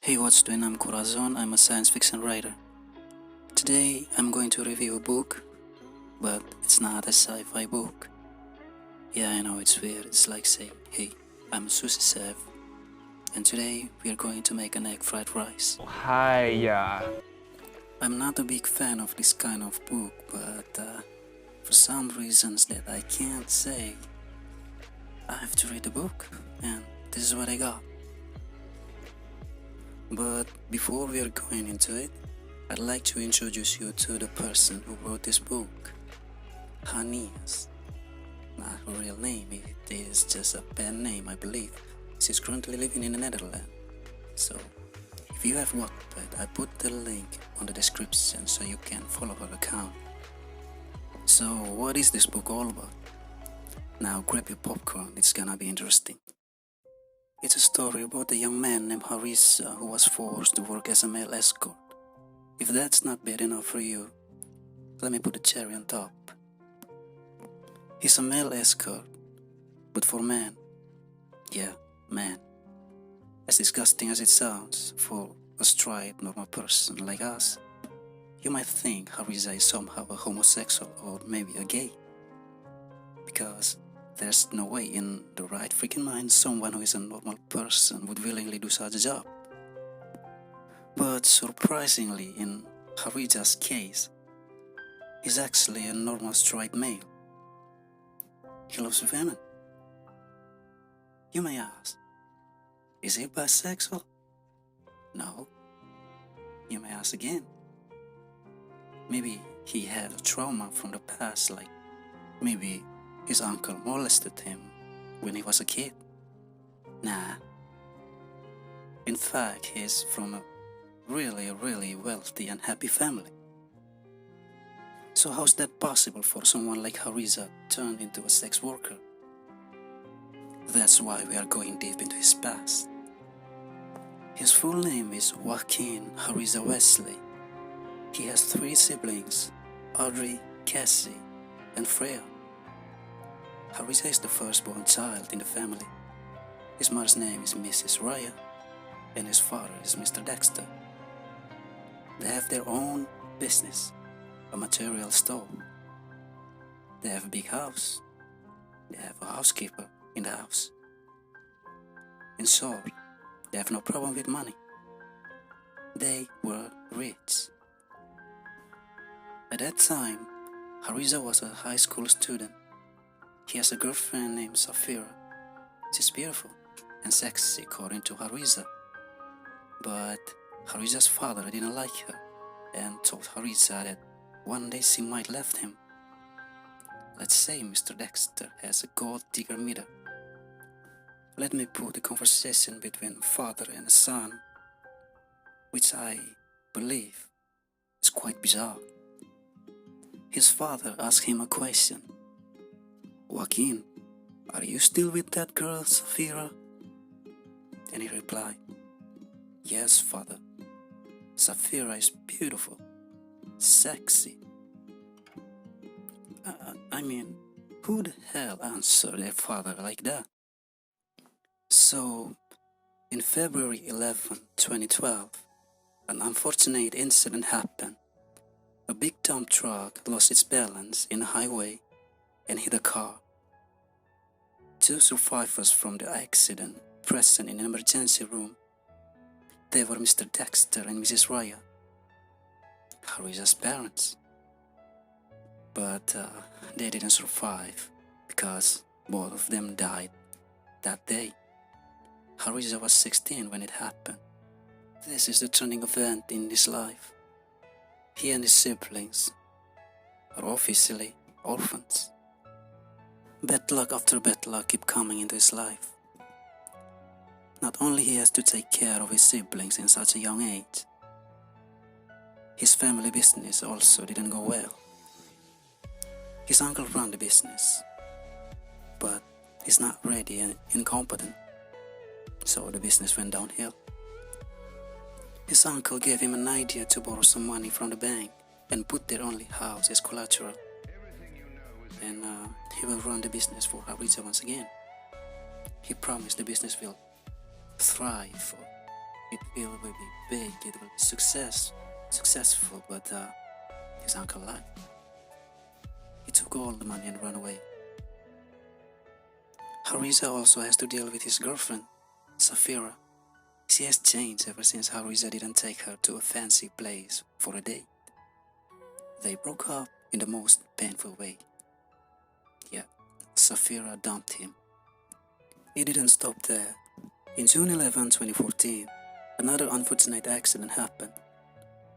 Hey, what's doing? I'm Corazon. I'm a science fiction writer. Today I'm going to review a book, but it's not a sci-fi book. Yeah, I know it's weird. It's like saying, hey, I'm a sushi chef, and today we are going to make an egg fried rice. Hiya. I'm not a big fan of this kind of book, but for some reasons that I can't say, I have to read the book, and this is what I got. But before we are going into it, I'd like to introduce you to the person who wrote this book, Haneaz. Not her real name, it is just a pen name, I believe. She's currently living in the Netherlands. So, if you have Wattpad, I put the link on the description so you can follow her account. So, what is this book all about? Now grab your popcorn, it's gonna be interesting. It's a story about a young man named Haneaz who was forced to work as a male escort. If that's not bad enough for you, let me put a cherry on top. He's a male escort, but for men. Yeah, man. As disgusting as it sounds, for a straight, normal person like us, you might think Haneaz is somehow a homosexual or maybe a gay. Because there's no way in the right freaking mind someone who is a normal person would willingly do such a job. But surprisingly, in Haneaz's case, he's actually a normal straight male. He loves women. You may ask, is he bisexual? No. You may ask again. Maybe he had a trauma from the past, like maybe his uncle molested him when he was a kid. Nah. In fact, he's from a really wealthy and happy family. So how's that possible for someone like Haneaz turned into a sex worker? That's why we are going deep into his past. His full name is Joaquin Haneaz Wesley. He has 3 siblings, Audrey, Cassie, and Freya. Haneaz is the firstborn child in the family. His mother's name is Mrs. Raya, and his father is Mr. Dexter. They have their own business, a material store. They have a big house. They have a housekeeper in the house. In short, they have no problem with money. They were rich. At that time, Haneaz was a high school student. He has a girlfriend named Safira. She's beautiful and sexy according to Haneaz. But Haneaz's father didn't like her and told Haneaz that one day she might left him. Let's say Mr. Dexter has a gold digger meter. Let me put the conversation between father and son, which I believe is quite bizarre. His father asked him a question. Joaquin, are you still with that girl, Safira? And he replied, yes, father. Safira is beautiful, sexy. I mean, who the hell answered their father like that? So, in February 11, 2012, an unfortunate incident happened. A big dump truck lost its balance in a highway and hit a car. 2 survivors from the accident present in an emergency room. They were Mr. Dexter and Mrs. Raya, Haneaz's parents. But they didn't survive because both of them died that day. Haneaz was 16 when it happened. This is the turning event in his life. He and his siblings are officially orphans. Bad luck after bad luck keep coming into his life. Not only he has to take care of his siblings in such a young age, his family business also didn't go well. His uncle ran the business, but he's not ready and incompetent, so the business went downhill. His uncle gave him an idea to borrow some money from the bank and put their only house as collateral. And he will run the business for Haneaz once again. He promised the business will thrive, or will be big, it will be successful, but his uncle lied. He took all the money and ran away. Hariza also has to deal with his girlfriend, Safira. She has changed ever since Hariza didn't take her to a fancy place for a date. They broke up in the most painful way. Yeah, Safira dumped him. It didn't stop there. In June 11, 2014, another unfortunate accident happened.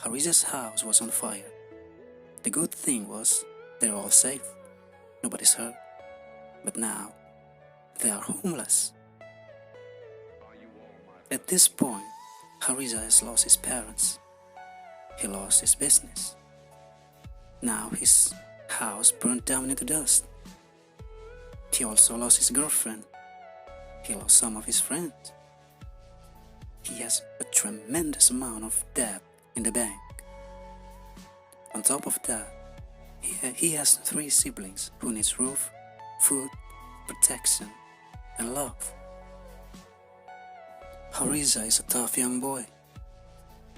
Hariza's house was on fire. The good thing was they're all safe. Nobody's hurt. But now, they are homeless. At this point, Hariza has lost his parents. He lost his business. Now his house burned down into dust. He also lost his girlfriend. He lost some of his friends. He has a tremendous amount of debt in the bank. On top of that, he has 3 siblings who needs roof, food, protection, and love. Hariza is a tough young boy.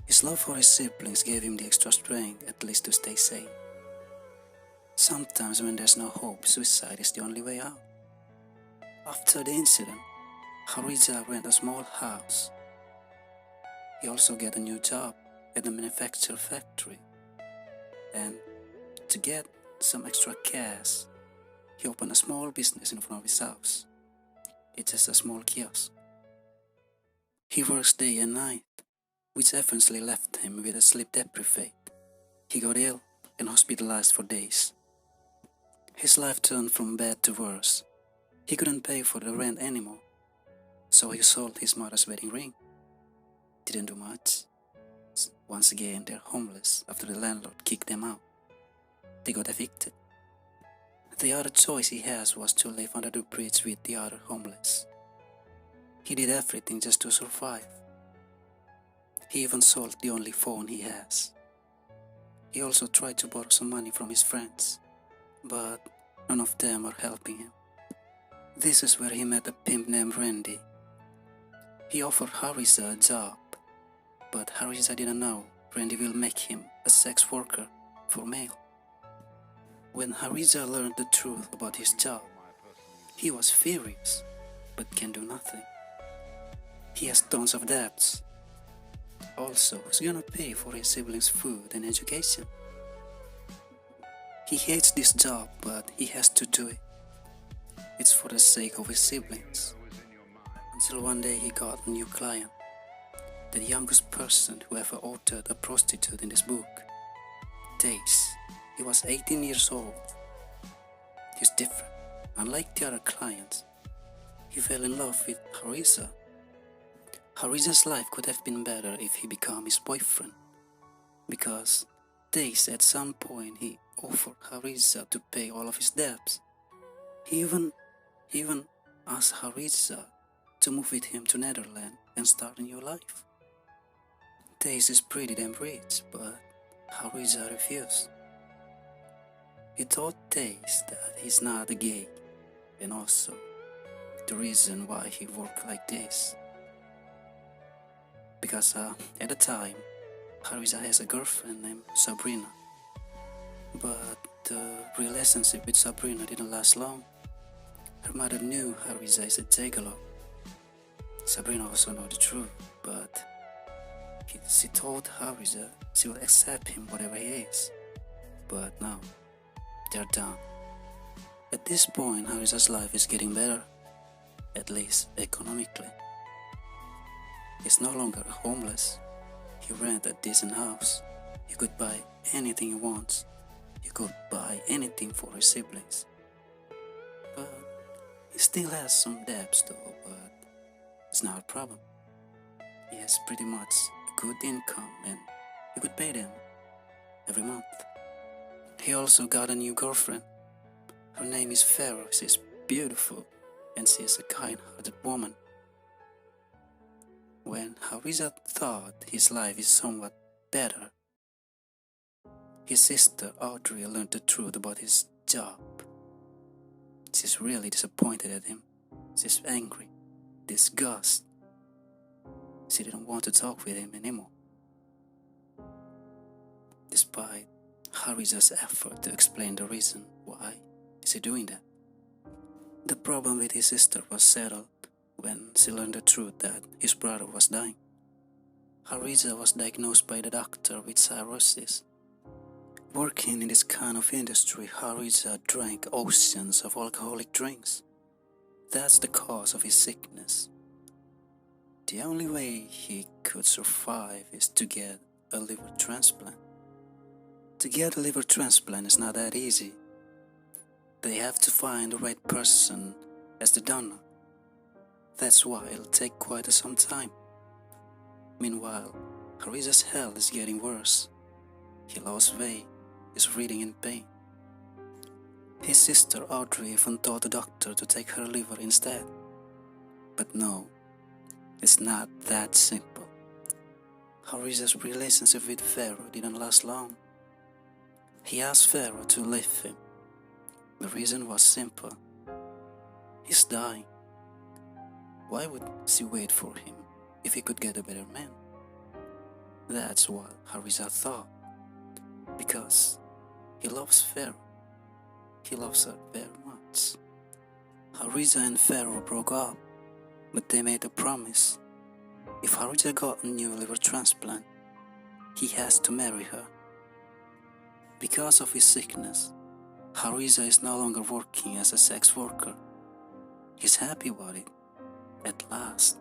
His love for his siblings gave him the extra strength at least to stay sane. Sometimes when there's no hope, suicide is the only way out. After the incident, Hariza rented a small house. He also got a new job at the manufacturing factory. And to get some extra cash, he opened a small business in front of his house. It's just a small kiosk. He works day and night, which eventually left him with a sleep deprivation. He got ill and hospitalized for days. His life turned from bad to worse. He couldn't pay for the rent anymore, so he sold his mother's wedding ring. Didn't do much. Once again, they're homeless after the landlord kicked them out. They got evicted. The other choice he has was to live under the bridge with the other homeless. He did everything just to survive. He even sold the only phone he has. He also tried to borrow some money from his friends, but none of them are helping him. This is where he met a pimp named Randy. He offered Hariza a job, but Hariza didn't know Randy will make him a sex worker for male. When Hariza learned the truth about his job, he was furious, but can do nothing. He has tons of debts. Also, who's gonna pay for his siblings' food and education? He hates this job, but he has to do it. It's for the sake of his siblings. Until one day he got a new client, the youngest person who ever ordered a prostitute in this book. Days. He was 18 years old. He's different. Unlike the other clients, he fell in love with Hariza. Hariza's life could have been better if he became his boyfriend, because Days at some point he offered Hariza to pay all of his debts. He even asked Hariza to move with him to Netherlands and start a new life. Days is pretty damn rich, but Hariza refused. He told Days that he's not a gay, and also the reason why he worked like this. Because at the time, Hariza has a girlfriend named Sabrina. But the relationship with Sabrina didn't last long. Her mother knew Hariza is a gigolo. Sabrina also knew the truth, but she told Hariza she will accept him whatever he is. But now, they're done. At this point, Hariza's life is getting better, at least economically. He's no longer homeless. He rents a decent house. He could buy anything he wants. He could buy anything for his siblings. But he still has some debts though, but it's not a problem. He has pretty much a good income and he could pay them every month. He also got a new girlfriend. Her name is Farah. She's beautiful and she's a kind-hearted woman. When Hariza thought his life is somewhat better, his sister Audrey learned the truth about his job. She's really disappointed at him. She's angry, disgusted. she didn't want to talk with him anymore. Despite Hariza's effort to explain the reason why is he doing that, the problem with his sister was settled when she learned the truth that his brother was dying. Hariza was diagnosed by the doctor with cirrhosis. Working in this kind of industry, Hariza drank oceans of alcoholic drinks. That's the cause of his sickness. The only way he could survive is to get a liver transplant. To get a liver transplant is not that easy. They have to find the right person as the donor. That's why it'll take quite some time. Meanwhile, Hariza's health is getting worse. He lost weight, is breathing in pain. His sister Audrey even told the doctor to take her liver instead. But no, it's not that simple. Hariza's relationship with Pharaoh didn't last long. He asked Pharaoh to leave him. The reason was simple. He's dying. Why would she wait for him if he could get a better man? That's what Hariza thought. Because he loves Pharaoh. He loves her very much. Hariza and Pharaoh broke up, but they made a promise. If Hariza got a new liver transplant, he has to marry her. Because of his sickness, Hariza is no longer working as a sex worker. He's happy about it. At last,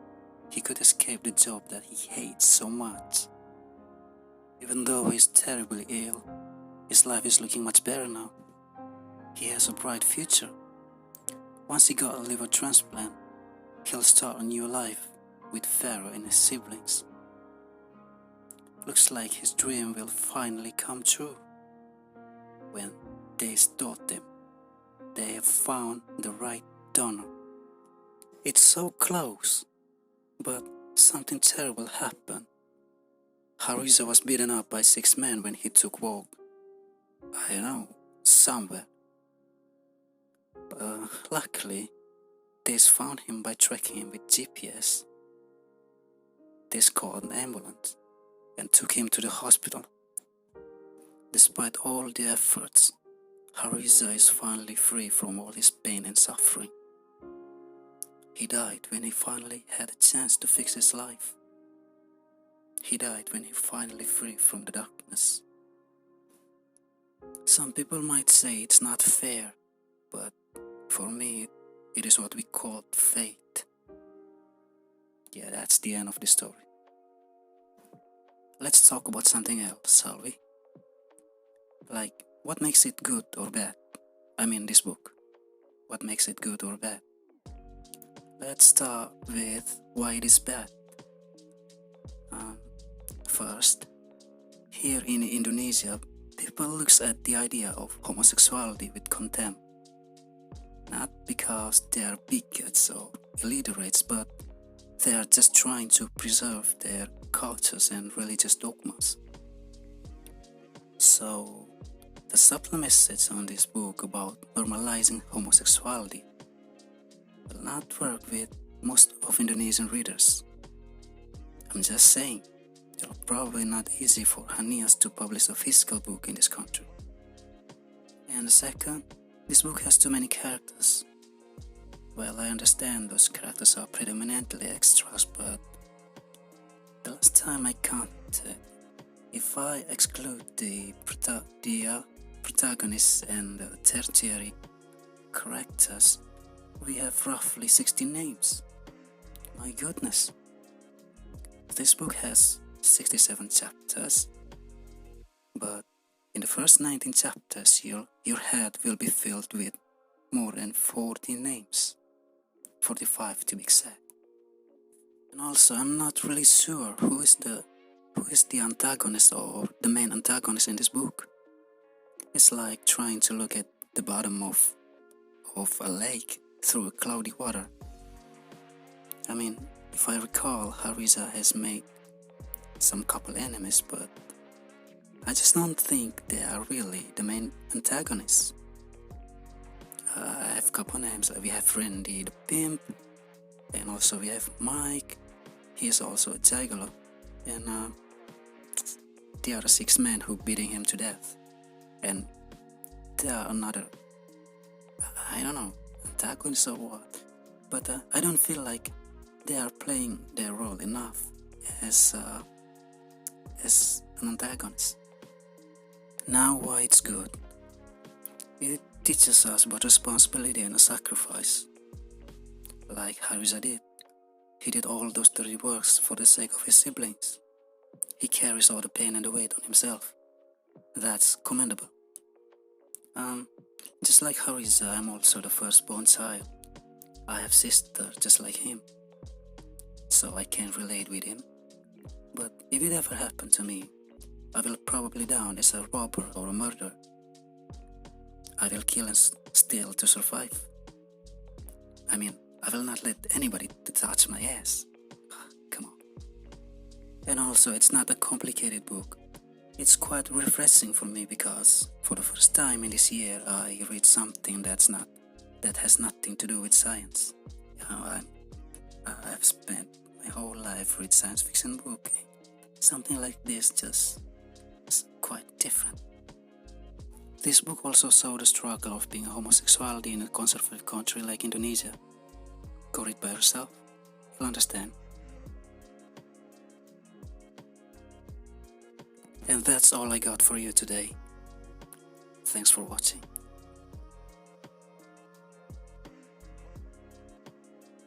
he could escape the job that he hates so much. Even though he's terribly ill, his life is looking much better now. He has a bright future. Once he got a liver transplant, he'll start a new life with Pharaoh and his siblings. Looks like his dream will finally come true. When they told him they have found the right donor. It's so close, but something terrible happened. Hariza was beaten up by 6 men when he took walk. I don't know, somewhere. Luckily, they found him by tracking him with GPS. They called an ambulance and took him to the hospital. Despite all the efforts, Hariza is finally free from all his pain and suffering. He died when he finally had a chance to fix his life. He died when he finally free from the darkness. Some people might say it's not fair, but for me, it is what we call fate. Yeah, that's the end of the story. Let's talk about something else, shall we? Like, what makes it good or bad? I mean, this book. What makes it good or bad? Let's start with why it is bad. First, here in Indonesia, people look at the idea of homosexuality with contempt. Not because they are bigots or illiterates, but they are just trying to preserve their cultures and religious dogmas. So, the subtle message on this book about normalizing homosexuality will not work with most of Indonesian readers. I'm just saying, it's probably not easy for Haneaz to publish a physical book in this country. And second, this book has too many characters. Well, I understand those characters are predominantly extras, but the last time I counted, if I exclude the protagonists and the tertiary characters, we have roughly 60 names. My goodness. This book has 67 chapters, but in the first 19 chapters, your head will be filled with more than 40 names. 45 to be exact. And also, I'm not really sure who is the antagonist or the main antagonist in this book. It's like trying to look at the bottom of a lake through a cloudy water. I mean, if I recall, Hariza has made some couple enemies, but I just don't think they are really the main antagonists. I have a couple names. We have Randy the pimp, and also we have Mike. he is also a gigolo, and there are 6 men who beating him to death, and there are another, I don't know, antagonists or what, but I don't feel like they are playing their role enough as an antagonist. Now, why it's good? It teaches us about responsibility and sacrifice. Like Haneaz did. He did all those dirty works for the sake of his siblings. He carries all the pain and the weight on himself. That's commendable. Just like Haneaz, I'm also the firstborn child. I have sister just like him, so I can relate with him. But if it ever happened to me, I will probably down as a robber or a murderer. I will kill and steal to survive. I mean, I will not let anybody to touch my ass. Come on. And also, it's not a complicated book. It's quite refreshing for me because for the first time in this year, I read something that has nothing to do with science. You know, I've spent my whole life reading science fiction book. Something like this just is quite different. This book also saw the struggle of being homosexuality in a conservative country like Indonesia. Go read by yourself, you'll understand. And that's all I got for you today. Thanks for watching.